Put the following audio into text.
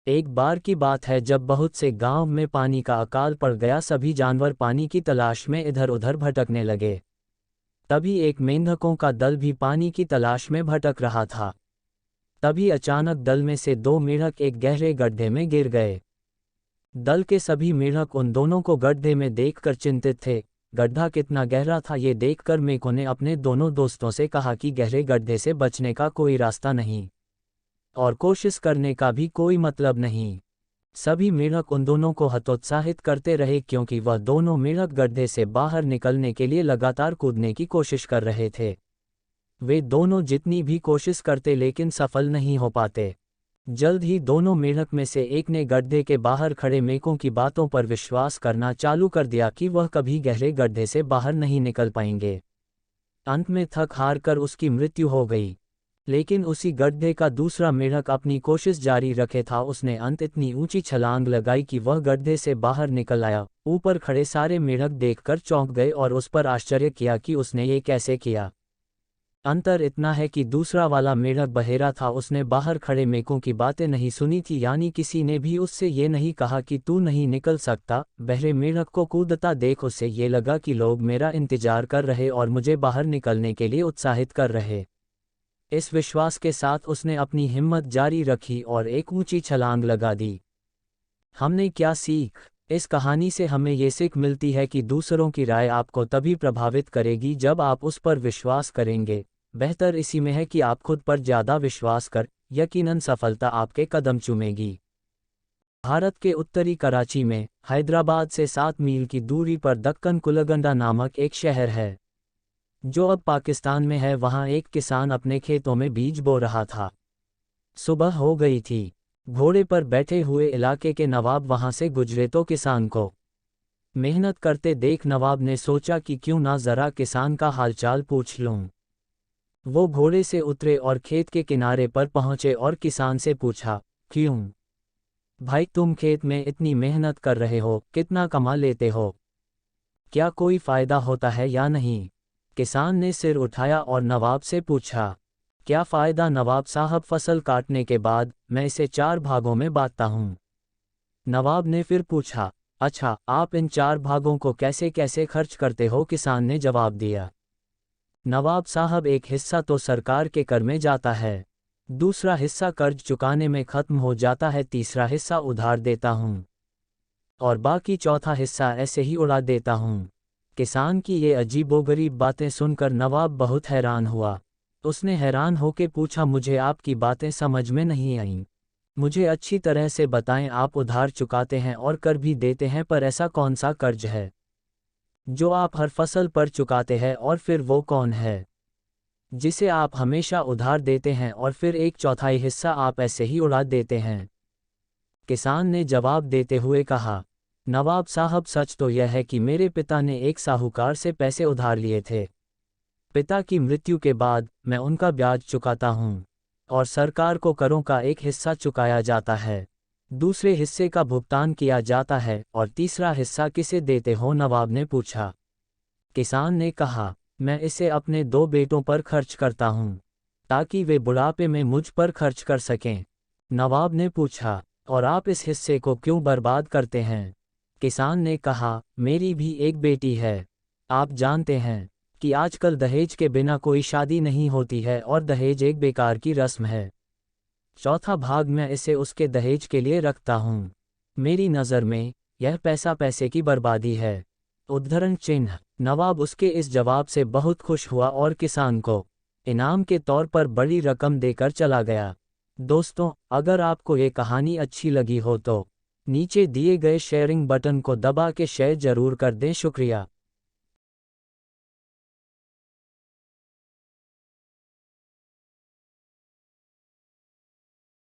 एक बार की बात है जब बहुत से गांव में पानी का अकाल पड़ गया। सभी जानवर पानी की तलाश में इधर उधर भटकने लगे। तभी एक मेंढकों का दल भी पानी की तलाश में भटक रहा था। तभी अचानक दल में से दो मेंढक एक गहरे गड्ढे में गिर गए। दल के सभी मेंढक उन दोनों को गड्ढे में देखकर चिंतित थे। गड्ढा कितना गहरा था ये देखकर मेंढकों ने अपने दोनों दोस्तों से कहा कि गहरे गड्ढे से बचने का कोई रास्ता नहीं और कोशिश करने का भी कोई मतलब नहीं। सभी मेंढक उन दोनों को हतोत्साहित करते रहे क्योंकि वह दोनों मेंढक गड्ढे से बाहर निकलने के लिए लगातार कूदने की कोशिश कर रहे थे। वे दोनों जितनी भी कोशिश करते लेकिन सफल नहीं हो पाते। जल्द ही दोनों मेंढक में से एक ने गड्ढे के बाहर खड़े मेंढकों की बातों पर विश्वास करना चालू कर दिया कि वह कभी गहरे गड्ढे से बाहर नहीं निकल पाएंगे। अंत में थक हार कर उसकी मृत्यु हो गई। लेकिन उसी गड्ढे का दूसरा मेंढक अपनी कोशिश जारी रखे था। उसने अंत इतनी ऊंची छलांग लगाई कि वह गड्ढे से बाहर निकल आया। ऊपर खड़े सारे मेंढक देखकर चौंक गए और उस पर आश्चर्य किया कि उसने ये कैसे किया। अंतर इतना है कि दूसरा वाला मेंढक बहेरा था। उसने बाहर खड़े मेंढकों की बातें नहीं सुनी थी, यानी किसी ने भी उससे ये नहीं कहा कि तू नहीं निकल सकता। बहरे मेंढक को कूदता देख उससे ये लगा कि लोग मेरा इंतजार कर रहे और मुझे बाहर निकलने के लिए उत्साहित कर रहे। इस विश्वास के साथ उसने अपनी हिम्मत जारी रखी और एक ऊंची छलांग लगा दी। हमने क्या सीख? इस कहानी से हमें ये सीख मिलती है कि दूसरों की राय आपको तभी प्रभावित करेगी जब आप उस पर विश्वास करेंगे। बेहतर इसी में है कि आप खुद पर ज़्यादा विश्वास कर, यकीनन सफलता आपके कदम चूमेगी। भारत के उत्तरी कराची में हैदराबाद से 7 मील की दूरी पर दक्कन कुलगंडा नामक एक शहर है जो अब पाकिस्तान में है। वहाँ एक किसान अपने खेतों में बीज बो रहा था। सुबह हो गई थी। घोड़े पर बैठे हुए इलाके के नवाब वहाँ से गुजरे तो किसान को मेहनत करते देख नवाब ने सोचा कि क्यों ना ज़रा किसान का हालचाल पूछ लूँ। वो घोड़े से उतरे और खेत के किनारे पर पहुँचे और किसान से पूछा, क्यों भाई तुम खेत में इतनी मेहनत कर रहे हो, कितना कमा लेते हो, क्या कोई फ़ायदा होता है या नहीं? किसान ने सिर उठाया और नवाब से पूछा, क्या फ़ायदा नवाब साहब? फसल काटने के बाद मैं इसे 4 भागों में बांटता हूँ। नवाब ने फिर पूछा, अच्छा आप इन 4 भागों को कैसे कैसे खर्च करते हो? किसान ने जवाब दिया, नवाब साहब एक हिस्सा तो सरकार के कर में जाता है, दूसरा हिस्सा कर्ज चुकाने में ख़त्म हो जाता है, तीसरा हिस्सा उधार देता हूँ और बाकी चौथा हिस्सा ऐसे ही उड़ा देता हूँ। किसान की ये अजीबोगरीब बातें सुनकर नवाब बहुत हैरान हुआ। उसने हैरान होकर पूछा, मुझे आपकी बातें समझ में नहीं आईं। मुझे अच्छी तरह से बताएं, आप उधार चुकाते हैं और कर भी देते हैं, पर ऐसा कौन सा कर्ज है जो आप हर फसल पर चुकाते हैं, और फिर वो कौन है जिसे आप हमेशा उधार देते हैं और फिर 1/4 हिस्सा आप ऐसे ही उड़ा देते हैं? किसान ने जवाब देते हुए कहा, नवाब साहब सच तो यह है कि मेरे पिता ने एक साहूकार से पैसे उधार लिए थे। पिता की मृत्यु के बाद मैं उनका ब्याज चुकाता हूँ और सरकार को करों का एक हिस्सा चुकाया जाता है, दूसरे हिस्से का भुगतान किया जाता है, और तीसरा हिस्सा किसे देते हो? नवाब ने पूछा। किसान ने कहा, मैं इसे अपने 2 बेटों पर खर्च करता हूँ ताकि वे बुढ़ापे में मुझ पर खर्च कर सकें। नवाब ने पूछा, और आप इस हिस्से को क्यों बर्बाद करते हैं? किसान ने कहा, मेरी भी एक बेटी है। आप जानते हैं कि आजकल दहेज के बिना कोई शादी नहीं होती है और दहेज एक बेकार की रस्म है। चौथा भाग मैं इसे उसके दहेज के लिए रखता हूँ। मेरी नज़र में यह पैसा पैसे की बर्बादी है। उद्धरण चिन्ह। नवाब उसके इस जवाब से बहुत खुश हुआ और किसान को इनाम के तौर पर बड़ी रकम देकर चला गया। दोस्तों, अगर आपको ये कहानी अच्छी लगी हो तो नीचे दिए गए शेयरिंग बटन को दबा के शेयर जरूर कर दें। शुक्रिया।